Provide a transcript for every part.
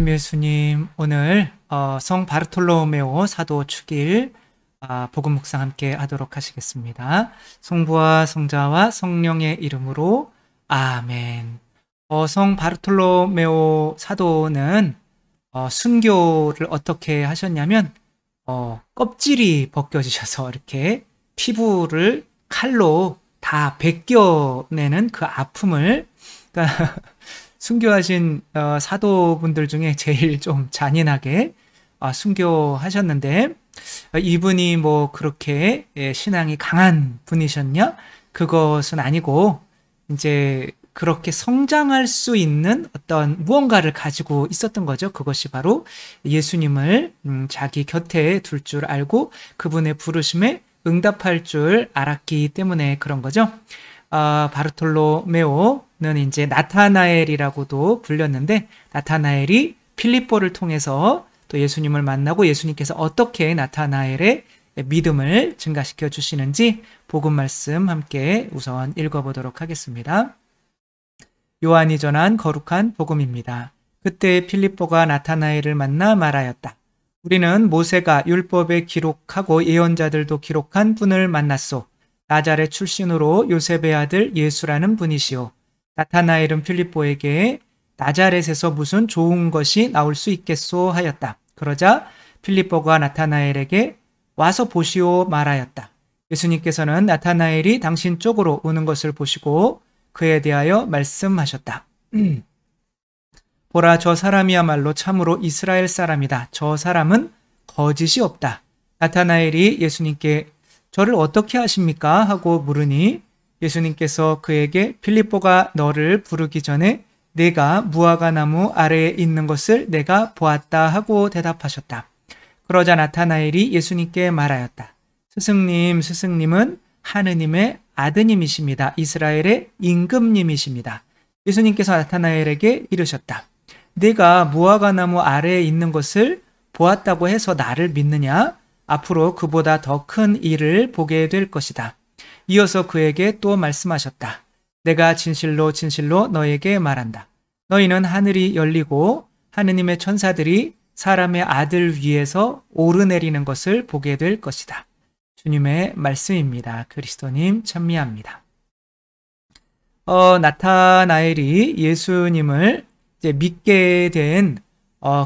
예수님, 오늘 성 바르톨로메오 사도 축일 복음 묵상 함께 하도록 하시겠습니다. 성부와 성자와 성령의 이름으로 아멘. 성 바르톨로메오 사도는 순교를 어떻게 하셨냐면 껍질이 벗겨지셔서 이렇게 피부를 칼로 다 벗겨내는 그 아픔을, 그러니까 순교하신 사도분들 중에 제일 좀 잔인하게 순교하셨는데, 이분이 뭐 그렇게 신앙이 강한 분이셨냐? 그것은 아니고, 이제 그렇게 성장할 수 있는 어떤 무언가를 가지고 있었던 거죠. 그것이 바로 예수님을 자기 곁에 둘 줄 알고 그분의 부르심에 응답할 줄 알았기 때문에 그런 거죠. 바르톨로메오는 이제 나타나엘이라고도 불렸는데, 나타나엘이 필립보를 통해서 또 예수님을 만나고 예수님께서 어떻게 나타나엘의 믿음을 증가시켜 주시는지 복음 말씀 함께 우선 읽어보도록 하겠습니다. 요한이 전한 거룩한 복음입니다. 그때 필립보가 나타나엘을 만나 말하였다. 우리는 모세가 율법에 기록하고 예언자들도 기록한 분을 만났소. 나자렛 출신으로 요셉의 아들 예수라는 분이시오. 나타나엘은 필립보에게 나자렛에서 무슨 좋은 것이 나올 수 있겠소 하였다. 그러자 필립보가 나타나엘에게 와서 보시오 말하였다. 예수님께서는 나타나엘이 당신 쪽으로 오는 것을 보시고 그에 대하여 말씀하셨다. 보라, 저 사람이야말로 참으로 이스라엘 사람이다. 저 사람은 거짓이 없다. 나타나엘이 예수님께 저를 어떻게 아십니까? 하고 물으니 예수님께서 그에게 필립보가 너를 부르기 전에 내가 무화과 나무 아래에 있는 것을 내가 보았다 하고 대답하셨다. 그러자 나타나엘이 예수님께 말하였다. 스승님, 스승님은 하느님의 아드님이십니다. 이스라엘의 임금님이십니다. 예수님께서 나타나엘에게 이르셨다. 내가 무화과 나무 아래에 있는 것을 보았다고 해서 나를 믿느냐? 앞으로 그보다 더 큰 일을 보게 될 것이다. 이어서 그에게 또 말씀하셨다. 내가 진실로 진실로 너에게 말한다. 너희는 하늘이 열리고 하느님의 천사들이 사람의 아들 위에서 오르내리는 것을 보게 될 것이다. 주님의 말씀입니다. 그리스도님 찬미합니다. 나타나엘이 예수님을 이제 믿게 된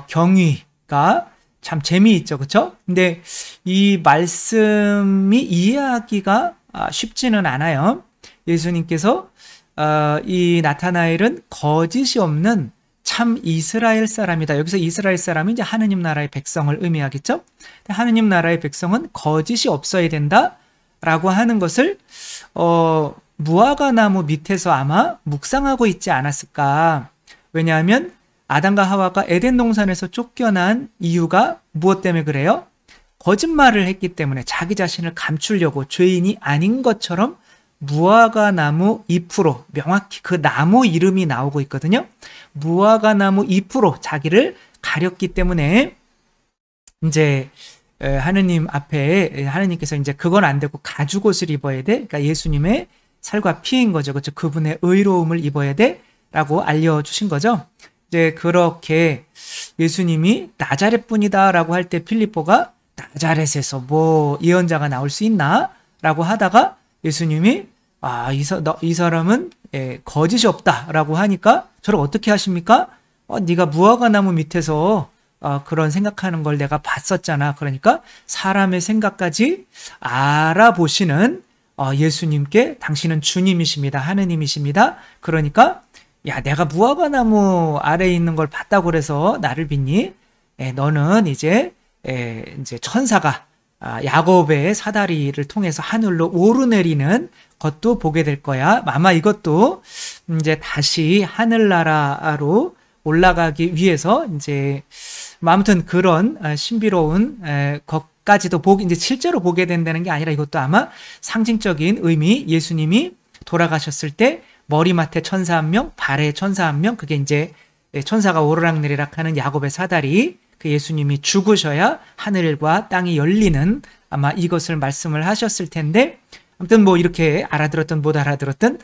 경위가 참 재미있죠, 그렇죠? 근데 이 말씀이 이해하기가 쉽지는 않아요. 예수님께서 이 나타나엘은 거짓이 없는 참 이스라엘 사람이다. 여기서 이스라엘 사람이 이제 하느님 나라의 백성을 의미하겠죠? 하느님 나라의 백성은 거짓이 없어야 된다라고 하는 것을 무화과 나무 밑에서 아마 묵상하고 있지 않았을까? 왜냐하면 아담과 하와가 에덴 동산에서 쫓겨난 이유가 무엇 때문에 그래요? 거짓말을 했기 때문에 자기 자신을 감추려고 죄인이 아닌 것처럼 무화과 나무 잎으로, 명확히 그 나무 이름이 나오고 있거든요. 무화과 나무 잎으로 자기를 가렸기 때문에 이제 하느님 앞에 하느님께서 이제 그건 안 되고 가죽옷을 입어야 돼. 그러니까 예수님의 살과 피인 거죠. 그렇죠? 그분의 의로움을 입어야 돼라고 알려주신 거죠. 이제 그렇게 예수님이 나자렛 분이다라고 할 때 필립보가 나자렛에서 뭐 예언자가 나올 수 있나? 라고 하다가 예수님이 이 사람은 거짓이 없다라고 하니까 저를 어떻게 하십니까? 네가 무화과 나무 밑에서 그런 생각하는 걸 내가 봤었잖아. 그러니까 사람의 생각까지 알아보시는 예수님께 당신은 주님이십니다. 하느님이십니다. 그러니까 야, 내가 무화과 나무 아래에 있는 걸 봤다고 그래서 나를 믿니? 너는 이제 천사가 야곱의 사다리를 통해서 하늘로 오르내리는 것도 보게 될 거야. 아마 이것도 이제 다시 하늘나라로 올라가기 위해서 이제 아무튼 그런 신비로운 것까지도 이제 실제로 보게 된다는 게 아니라 이것도 아마 상징적인 의미, 예수님이 돌아가셨을 때 머리맡에 천사 한 명, 발에 천사 한 명, 그게 이제 천사가 오르락내리락 하는 야곱의 사다리, 그 예수님이 죽으셔야 하늘과 땅이 열리는 아마 이것을 말씀을 하셨을 텐데, 아무튼 뭐 이렇게 알아들었든 못 알아들었든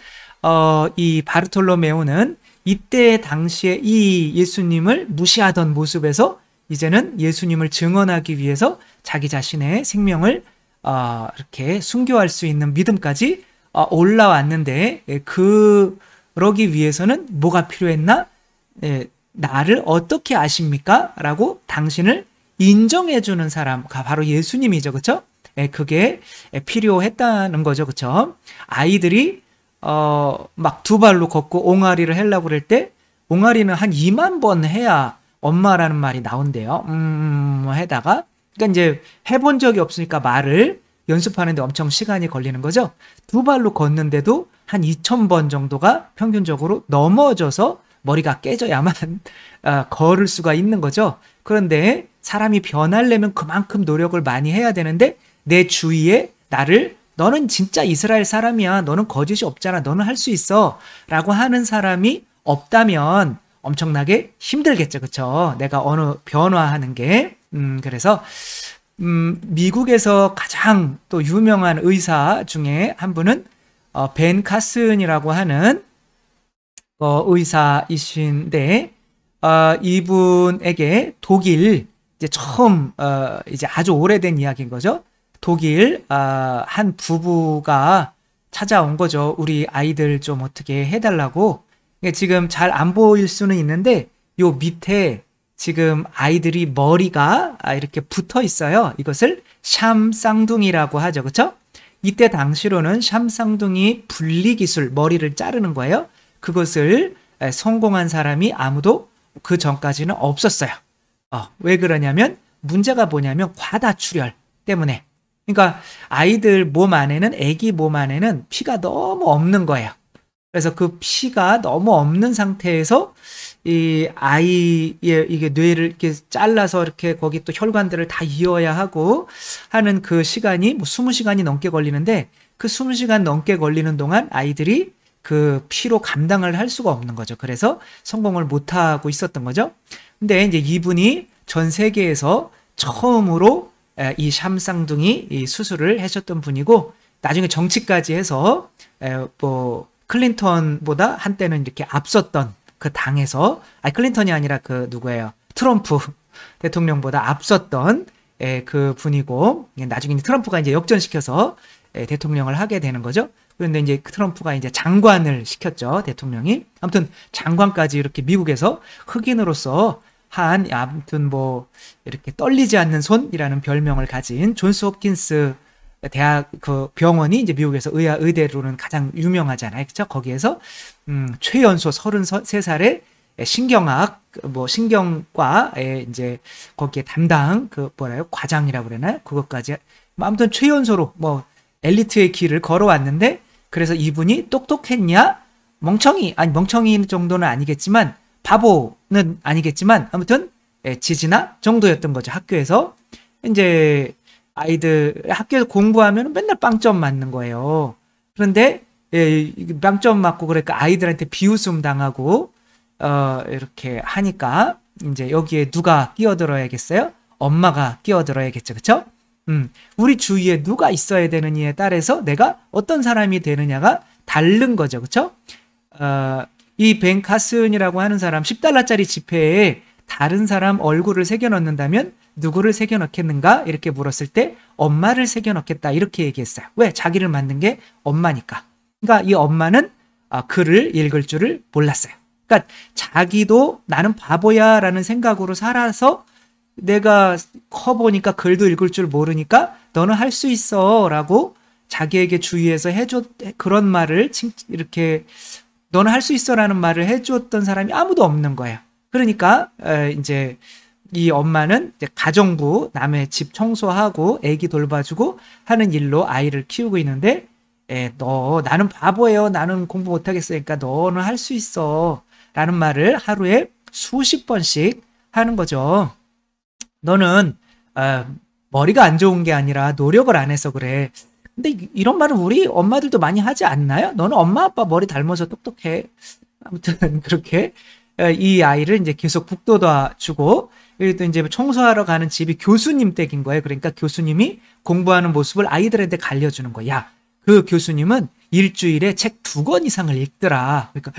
이 바르톨로메오는 이때 당시에 이 예수님을 무시하던 모습에서 이제는 예수님을 증언하기 위해서 자기 자신의 생명을 이렇게 순교할 수 있는 믿음까지 올라왔는데, 그러기 위해서는 뭐가 필요했나? 나를 어떻게 아십니까? 라고 당신을 인정해주는 사람가 바로 예수님이죠. 그쵸? 그게 필요했다는 거죠. 그쵸? 아이들이 막 두 발로 걷고 옹알이를 하려고 그럴 때 옹알이는 한 2만 번 해야 엄마라는 말이 나온대요. 해다가 그러니까 이제 해본 적이 없으니까 말을 연습하는데 엄청 시간이 걸리는 거죠. 두 발로 걷는데도 한 2,000번 정도가 평균적으로 넘어져서 머리가 깨져야만 걸을 수가 있는 거죠. 그런데 사람이 변하려면 그만큼 노력을 많이 해야 되는데, 내 주위에 나를 너는 진짜 이스라엘 사람이야, 너는 거짓이 없잖아, 너는 할 수 있어 라고 하는 사람이 없다면 엄청나게 힘들겠죠. 그쵸? 내가 어느 변화하는 게. 그래서 미국에서 가장 또 유명한 의사 중에 한 분은 벤 카슨이라고 하는 의사이신데, 이분에게 독일, 이제 처음 이제 아주 오래된 이야기인 거죠. 독일 한 부부가 찾아온 거죠. 우리 아이들 좀 어떻게 해달라고. 지금 잘 안 보일 수는 있는데 요 밑에 지금 아이들이 머리가 이렇게 붙어 있어요. 이것을 샴쌍둥이라고 하죠. 그렇죠? 이때 당시로는 샴쌍둥이 분리 기술, 머리를 자르는 거예요. 그것을 성공한 사람이 아무도 그 전까지는 없었어요. 왜 그러냐면 문제가 뭐냐면 과다출혈 때문에. 그러니까 아이들 몸 안에는, 아기 몸 안에는 피가 너무 없는 거예요. 그래서 그 피가 너무 없는 상태에서 이 아이의 이게 뇌를 이렇게 잘라서 이렇게 거기 또 혈관들을 다 이어야 하고 하는 그 시간이 뭐 20시간이 넘게 걸리는데, 그 20시간 넘게 걸리는 동안 아이들이 그 피로 감당을 할 수가 없는 거죠. 그래서 성공을 못 하고 있었던 거죠. 근데 이제 이분이 전 세계에서 처음으로 이 샴쌍둥이 이 수술을 하셨던 분이고, 나중에 정치까지 해서 뭐 클린턴보다 한때는 이렇게 앞섰던 그 당에서, 클린턴이 아니라 그 누구예요? 트럼프 대통령보다 앞섰던 그 분이고, 나중에 트럼프가 이제 역전시켜서 대통령을 하게 되는 거죠. 그런데 이제 트럼프가 이제 장관을 시켰죠, 대통령이. 아무튼 장관까지 이렇게 미국에서 흑인으로서 아무튼 뭐 이렇게 떨리지 않는 손이라는 별명을 가진 존스 홉킨스 대학 그 병원이 이제 미국에서 의대로는 가장 유명하잖아요. 그렇죠? 거기에서 최연소 33살의 신경학 뭐 신경과에 이제 거기에 담당 그 뭐라요? 과장이라고 그러나요? 그것까지 아무튼 최연소로 뭐 엘리트의 길을 걸어왔는데, 그래서 이분이 똑똑했냐? 멍청이 정도는 아니겠지만 바보는 아니겠지만 아무튼 지지나 정도였던 거죠. 학교에서 이제 아이들 학교에서 공부하면 맨날 빵점 맞는 거예요. 그런데 빵점 맞고 그러니까 아이들한테 비웃음 당하고 이렇게 하니까 이제 여기에 누가 끼어들어야겠어요? 엄마가 끼어들어야겠죠. 그렇죠? 우리 주위에 누가 있어야 되느냐에 따라서 내가 어떤 사람이 되느냐가 다른 거죠. 그렇죠? 이 벤 카슨이라고 하는 사람 10달러짜리 지폐에 다른 사람 얼굴을 새겨 넣는다면 누구를 새겨 넣겠는가? 이렇게 물었을 때 엄마를 새겨 넣겠다 이렇게 얘기했어요. 왜? 자기를 만든 게 엄마니까. 그러니까 이 엄마는 글을 읽을 줄을 몰랐어요. 그러니까 자기도 나는 바보야 라는 생각으로 살아서 내가 커보니까 글도 읽을 줄 모르니까 너는 할 수 있어 라고 자기에게 주위에서 그런 말을 이렇게 너는 할 수 있어라는 말을 해주었던 사람이 아무도 없는 거예요. 그러니까 이제 이 엄마는 이제 가정부, 남의 집 청소하고 애기 돌봐주고 하는 일로 아이를 키우고 있는데, 나는 바보예요. 나는 공부 못하겠으니까 너는 할 수 있어 라는 말을 하루에 수십 번씩 하는 거죠. 너는 머리가 안 좋은 게 아니라 노력을 안 해서 그래. 근데 이런 말은 우리 엄마들도 많이 하지 않나요? 너는 엄마 아빠 머리 닮아서 똑똑해. 아무튼 그렇게 이 아이를 이제 계속 북돋아 주고, 그리고 이제 청소하러 가는 집이 교수님 댁인 거예요. 그러니까 교수님이 공부하는 모습을 아이들한테 알려주는 거야. 그 교수님은 일주일에 책 2권 이상을 읽더라. 그러니까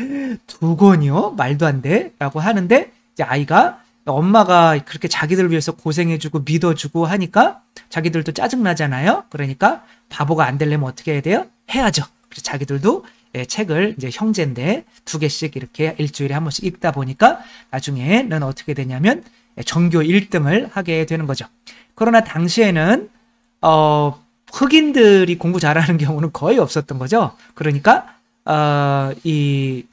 2권이요? 말도 안 돼. 라고 하는데 이제 아이가 엄마가 그렇게 자기들 위해서 고생해주고 믿어주고 하니까 자기들도 짜증나잖아요. 그러니까 바보가 안 되려면 어떻게 해야 돼요? 해야죠. 그래서 자기들도 책을 이제 형제인데 2개씩 이렇게 일주일에 한 번씩 읽다 보니까 나중에는 어떻게 되냐면 전교 1등을 하게 되는 거죠. 그러나 당시에는 흑인들이 공부 잘하는 경우는 거의 없었던 거죠. 그러니까 이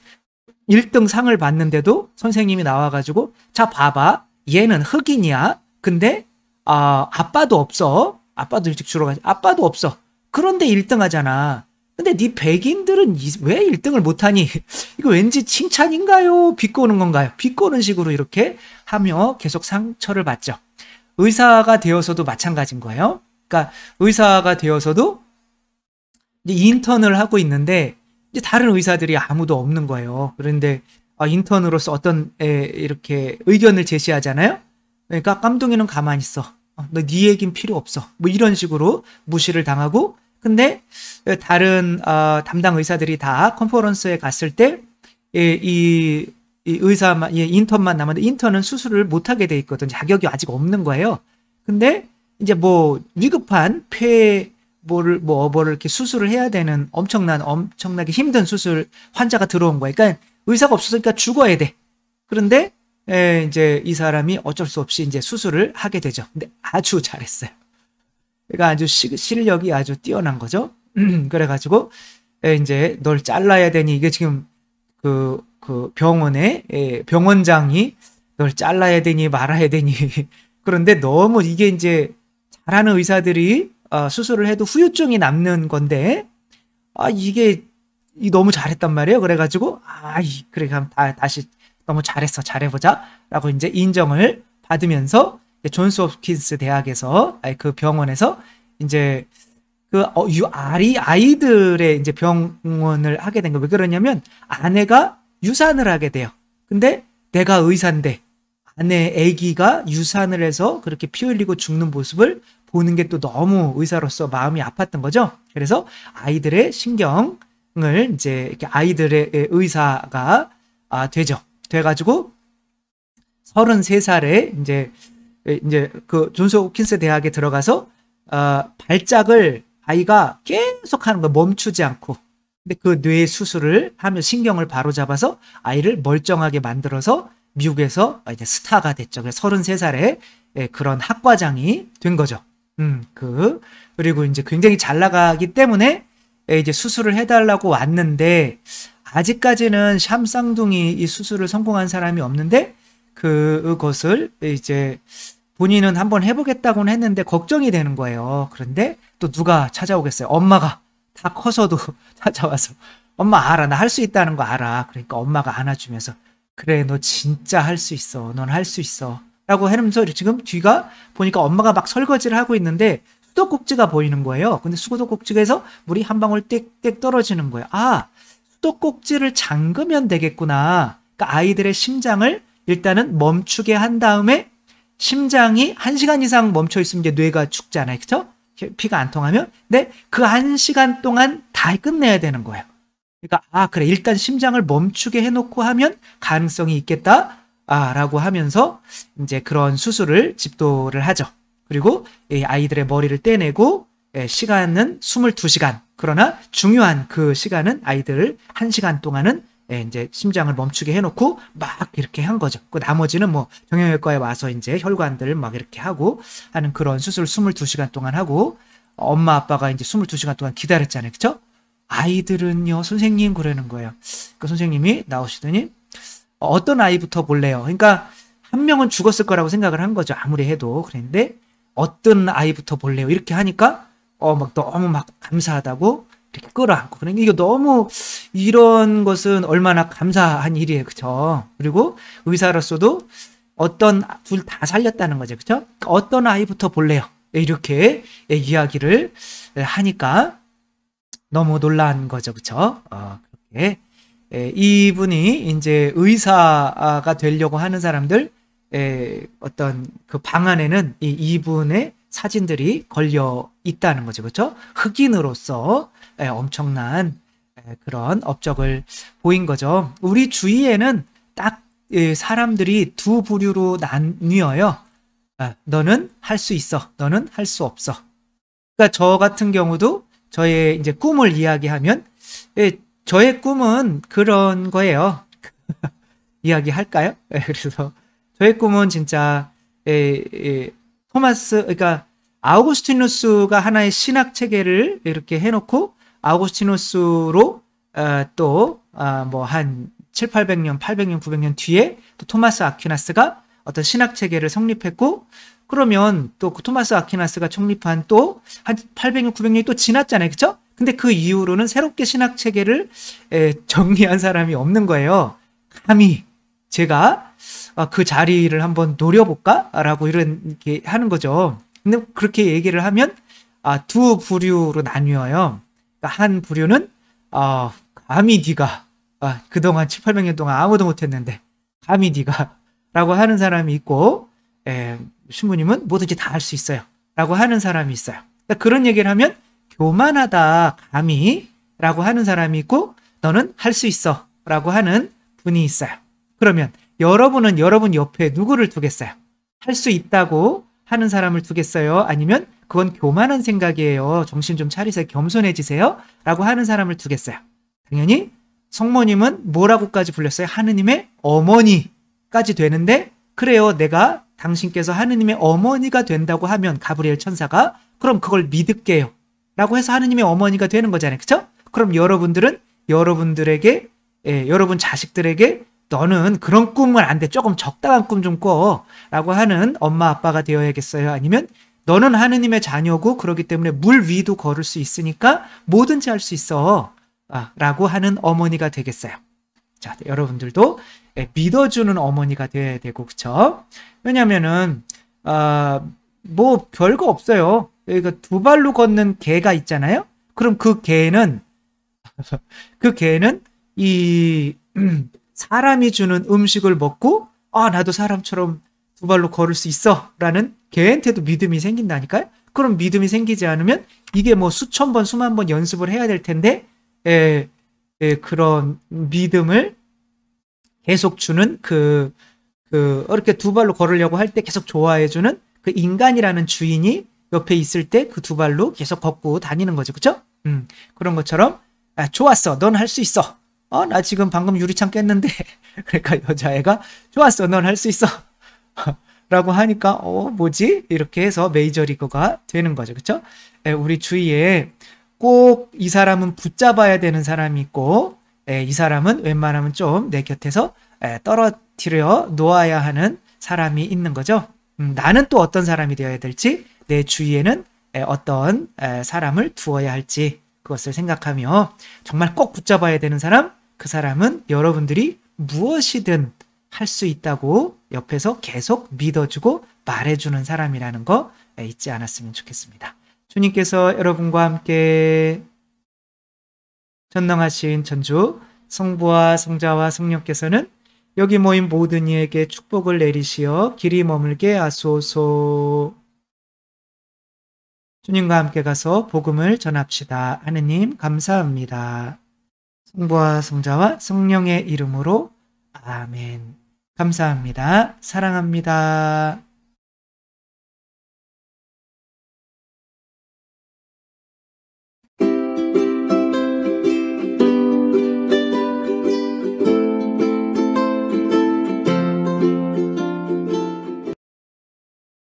1등 상을 받는데도 선생님이 나와가지고 자 봐봐 얘는 흑인이야. 근데 아빠도 없어. 아빠도 일찍 죽어가지고 아빠도 없어. 그런데 1등 하잖아. 근데 네 백인들은 왜 1등을 못하니? 이거 왠지 칭찬인가요? 비꼬는 건가요? 비꼬는 식으로 이렇게 하며 계속 상처를 받죠. 의사가 되어서도 마찬가지인 거예요. 그러니까 의사가 되어서도 이제 인턴을 하고 있는데 이제 다른 의사들이 아무도 없는 거예요. 그런데 인턴으로서 어떤 이렇게 의견을 제시하잖아요. 그러니까 깜둥이는 가만히 있어. 너 네 얘긴 필요 없어. 뭐 이런 식으로 무시를 당하고 근데 다른 담당 의사들이 다 컨퍼런스에 갔을 때 이 의사만 인턴만 남았는데 인턴은 수술을 못하게 돼 있거든. 자격이 아직 없는 거예요. 근데 이제 뭐 위급한 폐보를 뭐를 이렇게 수술을 해야 되는 엄청나게 힘든 수술 환자가 들어온 거예요. 그러니까 의사가 없었으니까 죽어야 돼. 그런데 이제 이 사람이 어쩔 수 없이 이제 수술을 하게 되죠. 근데 아주 잘했어요. 그러니까 아주 실력이 아주 뛰어난 거죠. 그래가지고 이제 널 잘라야 되니 이게 지금 그 병원에 병원장이 널 잘라야 되니 말아야 되니 그런데 너무 이게 이제 잘하는 의사들이 수술을 해도 후유증이 남는 건데 이게 너무 잘했단 말이에요. 그래가지고 그래 그럼 다시 너무 잘했어 잘해보자 라고 이제 인정을 받으면서 존스 홉킨스 대학에서 그 병원에서 이제 그 아이들의 이제 병원을 하게 된 거예요. 왜 그러냐면 아내가 유산을 하게 돼요. 근데 내가 의사인데 아내 아기가 유산을 해서 그렇게 피 흘리고 죽는 모습을 보는 게 또 너무 의사로서 마음이 아팠던 거죠. 그래서 아이들의 신경을 이제 이렇게 아이들의 의사가 되죠. 돼가지고 33살에 이제 그 존스 홉킨스 대학에 들어가서 발작을 아이가 계속 하는 거예요. 멈추지 않고. 근데 그 뇌 수술을 하며 신경을 바로잡아서 아이를 멀쩡하게 만들어서 미국에서 이제 스타가 됐죠. 그래서 33살에 그런 학과장이 된 거죠. 그리고 이제 굉장히 잘 나가기 때문에 이제 수술을 해달라고 왔는데 아직까지는 샴쌍둥이 이 수술을 성공한 사람이 없는데 그것을 이제 본인은 한번 해보겠다고는 했는데 걱정이 되는 거예요. 그런데 또 누가 찾아오겠어요? 엄마가 다 커서도 찾아와서 엄마 알아. 나 할 수 있다는 거 알아. 그러니까 엄마가 안아주면서 그래 너 진짜 할 수 있어. 넌 할 수 있어. 라고 하면서 지금 뒤가 보니까 엄마가 막 설거지를 하고 있는데 수도꼭지가 보이는 거예요. 근데 수도꼭지에서 물이 한 방울 띡띡 떨어지는 거예요. 수도꼭지를 잠그면 되겠구나. 그러니까 아이들의 심장을 일단은 멈추게 한 다음에 심장이 1시간 이상 멈춰 있으면 이제 뇌가 죽잖아요. 그렇죠? 피가 안 통하면. 근데 그 1시간 동안 다 끝내야 되는 거예요. 그러니까 그래 일단 심장을 멈추게 해놓고 하면 가능성이 있겠다. 라고 하면서 이제 그런 수술을 집도를 하죠. 그리고 이 아이들의 머리를 떼내고 시간은 22시간. 그러나 중요한 그 시간은 아이들 1시간 동안은 이제 심장을 멈추게 해놓고 막 이렇게 한 거죠. 그 나머지는 뭐 정형외과에 와서 이제 혈관들 막 이렇게 하고 하는 그런 수술을 22시간 동안 하고 엄마 아빠가 이제 22시간 동안 기다렸잖아요. 그쵸? 아이들은요, 선생님 그러는 거예요. 그 선생님이 나오시더니 어떤 아이부터 볼래요? 그러니까 한 명은 죽었을 거라고 생각을 한 거죠. 아무리 해도. 그랬는데 어떤 아이부터 볼래요? 이렇게 하니까 막 너무 막 감사하다고 이렇게 끌어안고. 그러니까 이거 너무 이런 것은 얼마나 감사한 일이에요. 그쵸? 그리고 의사로서도 둘 다 살렸다는 거죠. 그쵸? 어떤 아이부터 볼래요? 이렇게 이야기를 하니까 너무 놀란 거죠. 그쵸? 그렇게. 이분이 이제 의사가 되려고 하는 사람들 어떤 그 방안에는 이분의 사진들이 걸려 있다는 거죠. 그렇죠? 흑인으로서 엄청난 그런 업적을 보인 거죠. 우리 주위에는 딱 사람들이 두 부류로 나뉘어요. 너는 할 수 있어. 너는 할 수 없어. 그러니까 저 같은 경우도 저의 이제 꿈을 이야기하면 저의 꿈은 그런 거예요. 이야기할까요? 그래서 저의 꿈은 진짜 그러니까 아우구스티누스가 하나의 신학 체계를 이렇게 해놓고 아우구스티누스로 또 뭐 한 7, 800년, 800년, 900년 뒤에 또 토마스 아퀴나스가 어떤 신학 체계를 성립했고 그러면 또 그 토마스 아퀴나스가 창립한 또 한 800년, 900년이 또 지났잖아요. 그렇죠? 근데 그 이후로는 새롭게 신학 체계를 정리한 사람이 없는 거예요. 감히 제가 그 자리를 한번 노려볼까? 라고 이렇게 하는 거죠. 근데 그렇게 얘기를 하면 두 부류로 나뉘어요. 그러니까 한 부류는 감히 네가 그동안 7, 800년 동안 아무도 못했는데 감히 네가 라고 하는 사람이 있고 신부님은 뭐든지 다 할 수 있어요. 라고 하는 사람이 있어요. 그러니까 그런 얘기를 하면 교만하다 감히 라고 하는 사람이 있고 너는 할 수 있어 라고 하는 분이 있어요. 그러면 여러분은 여러분 옆에 누구를 두겠어요? 할 수 있다고 하는 사람을 두겠어요? 아니면 그건 교만한 생각이에요. 정신 좀 차리세요. 겸손해지세요. 라고 하는 사람을 두겠어요. 당연히 성모님은 뭐라고까지 불렸어요? 하느님의 어머니까지 되는데 그래요. 내가 당신께서 하느님의 어머니가 된다고 하면 가브리엘 천사가 그럼 그걸 믿을게요. 라고 해서 하느님의 어머니가 되는 거잖아요. 그렇죠? 그럼 여러분들은 여러분들에게 여러분 자식들에게 너는 그런 꿈은 안 돼. 조금 적당한 꿈 좀 꿔. 라고 하는 엄마 아빠가 되어야겠어요. 아니면 너는 하느님의 자녀고 그렇기 때문에 물 위도 걸을 수 있으니까 뭐든지 할 수 있어. 라고 하는 어머니가 되겠어요. 자, 여러분들도 믿어주는 어머니가 돼야 되고, 그쵸? 왜냐면은, 뭐 별거 없어요. 그러니까 두 발로 걷는 개가 있잖아요? 그럼 그 개는 사람이 주는 음식을 먹고 나도 사람처럼 두 발로 걸을 수 있어 라는 개한테도 믿음이 생긴다니까요. 그럼 믿음이 생기지 않으면 이게 뭐 수천 번 수만 번 연습을 해야 될 텐데 그런 믿음을 계속 주는 이렇게 두 발로 걸으려고 할 때 계속 좋아해주는 그 인간이라는 주인이 옆에 있을 때 그 두 발로 계속 걷고 다니는 거죠. 그쵸? 그런 것처럼 좋았어. 넌 할 수 있어. 나 지금 방금 유리창 깼는데 그러니까 여자애가 좋았어. 넌 할 수 있어. 라고 하니까 뭐지? 이렇게 해서 메이저리거가 되는 거죠. 그쵸? 우리 주위에 꼭 이 사람은 붙잡아야 되는 사람이 있고 이 사람은 웬만하면 좀 내 곁에서 떨어뜨려 놓아야 하는 사람이 있는 거죠. 나는 또 어떤 사람이 되어야 될지 내 주위에는 어떤 사람을 두어야 할지 그것을 생각하며 정말 꼭 붙잡아야 되는 사람, 그 사람은 여러분들이 무엇이든 할 수 있다고 옆에서 계속 믿어주고 말해주는 사람이라는 거 잊지 않았으면 좋겠습니다. 주님께서 여러분과 함께 전능하신 천주 성부와 성자와 성령께서는 여기 모인 모든 이에게 축복을 내리시어 길이 머물게 하소서. 주님과 함께 가서 복음을 전합시다. 하느님 감사합니다. 성부와 성자와 성령의 이름으로 아멘. 감사합니다. 사랑합니다.